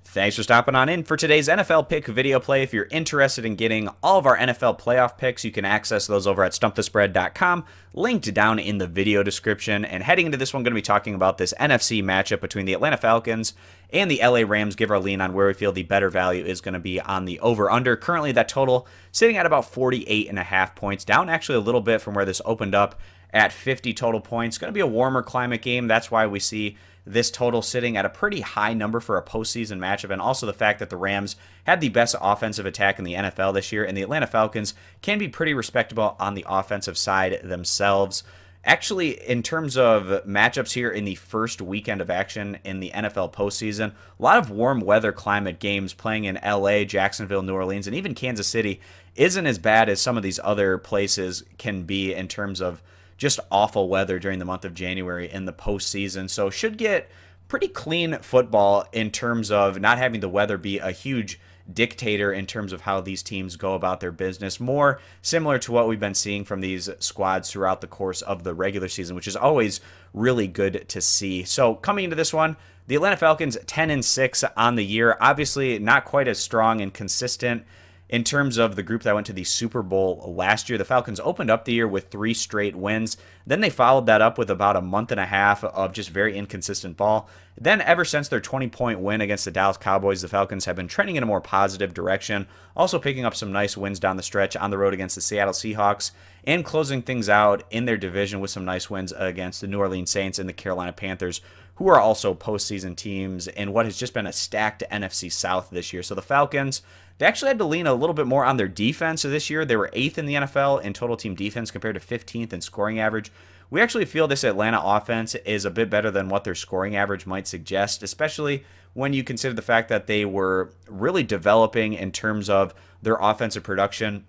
Thanks for stopping on in for today's NFL pick video play. If you're interested in getting all of our NFL playoff picks, you can access those over at stumpthespread.com, linked down in the video description. And heading into this one, I'm going to be talking about this NFC matchup between the Atlanta Falcons and the LA Rams. Give our lean on where we feel the better value is going to be on the over-under. Currently, that total sitting at about 48.5 points, down actually a little bit from where this opened up at 50 total points. Going to be a warmer climate game. That's why we see this total sitting at a pretty high number for a postseason matchup, and also the fact that the Rams had the best offensive attack in the NFL this year, and the Atlanta Falcons can be pretty respectable on the offensive side themselves. Actually, in terms of matchups here in the first weekend of action in the NFL postseason, a lot of warm weather climate games playing in LA, Jacksonville, New Orleans, and even Kansas City isn't as bad as some of these other places can be in terms of just awful weather during the month of January in the postseason. So should get pretty clean football in terms of not having the weather be a huge dictator in terms of how these teams go about their business. More similar to what we've been seeing from these squads throughout the course of the regular season, which is always really good to see. So coming into this one, the Atlanta Falcons 10-6 on the year. Obviously not quite as strong and consistent in terms of the group that went to the Super Bowl last year. The Falcons opened up the year with 3 straight wins. Then they followed that up with about a month and a half of just very inconsistent ball. Then ever since their 20-point win against the Dallas Cowboys, the Falcons have been trending in a more positive direction, also picking up some nice wins down the stretch on the road against the Seattle Seahawks and closing things out in their division with some nice wins against the New Orleans Saints and the Carolina Panthers, who are also postseason teams in what has just been a stacked NFC South this year. So the Falcons, they actually had to lean a little bit more on their defense this year. They were 8th in the NFL in total team defense compared to 15th in scoring average. We actually feel this Atlanta offense is a bit better than what their scoring average might suggest, especially when you consider the fact that they were really developing in terms of their offensive production.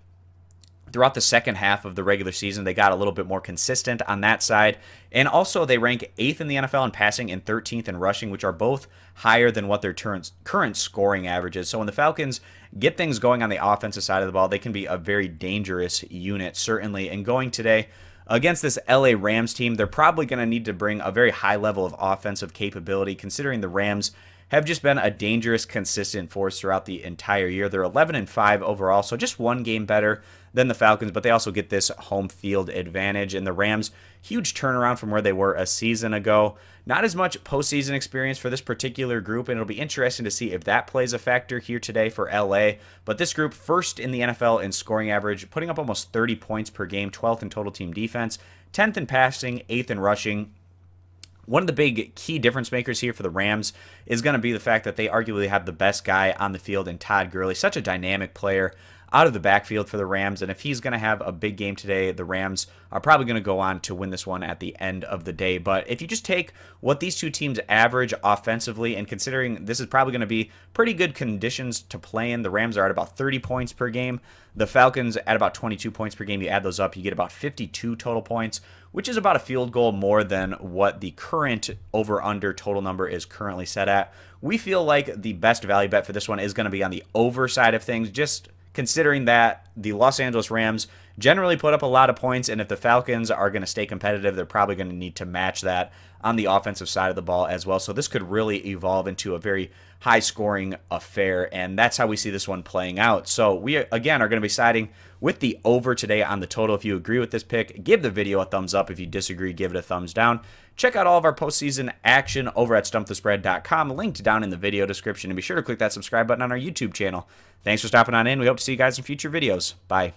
Throughout the second half of the regular season, they got a little bit more consistent on that side. And also, they rank 8th in the NFL in passing and 13th in rushing, which are both higher than what their current scoring average is. So when the Falcons get things going on the offensive side of the ball, they can be a very dangerous unit, certainly. And going today against this LA Rams team, they're probably going to need to bring a very high level of offensive capability, considering the Rams have just been a dangerous, consistent force throughout the entire year. They're 11-5 overall, so just one game better than the Falcons, but they also get this home field advantage. And the Rams, huge turnaround from where they were a season ago. Not as much postseason experience for this particular group, and it'll be interesting to see if that plays a factor here today for LA. But this group, first in the NFL in scoring average, putting up almost 30 points per game, 12th in total team defense, 10th in passing, 8th in rushing. One of the big key difference makers here for the Rams is going to be the fact that they arguably have the best guy on the field in Todd Gurley, such a dynamic player out of the backfield for the Rams. And if he's going to have a big game today, the Rams are probably going to go on to win this one at the end of the day. But if you just take what these two teams average offensively, and considering this is probably going to be pretty good conditions to play in, the Rams are at about 30 points per game. The Falcons at about 22 points per game. You add those up, you get about 52 total points, which is about a field goal more than what the current over-under total number is currently set at. We feel like the best value bet for this one is going to be on the over side of things, just considering that the Los Angeles Rams generally put up a lot of points, and if the Falcons are going to stay competitive, they're probably going to need to match that on the offensive side of the ball as well. So this could really evolve into a very high-scoring affair, and that's how we see this one playing out. So we, again, are going to be siding with the over today on the total. If you agree with this pick, give the video a thumbs up. If you disagree, give it a thumbs down. Check out all of our postseason action over at stumpthespread.com, linked down in the video description, and be sure to click that subscribe button on our YouTube channel. Thanks for stopping on in. We hope to see you guys in future videos. Bye.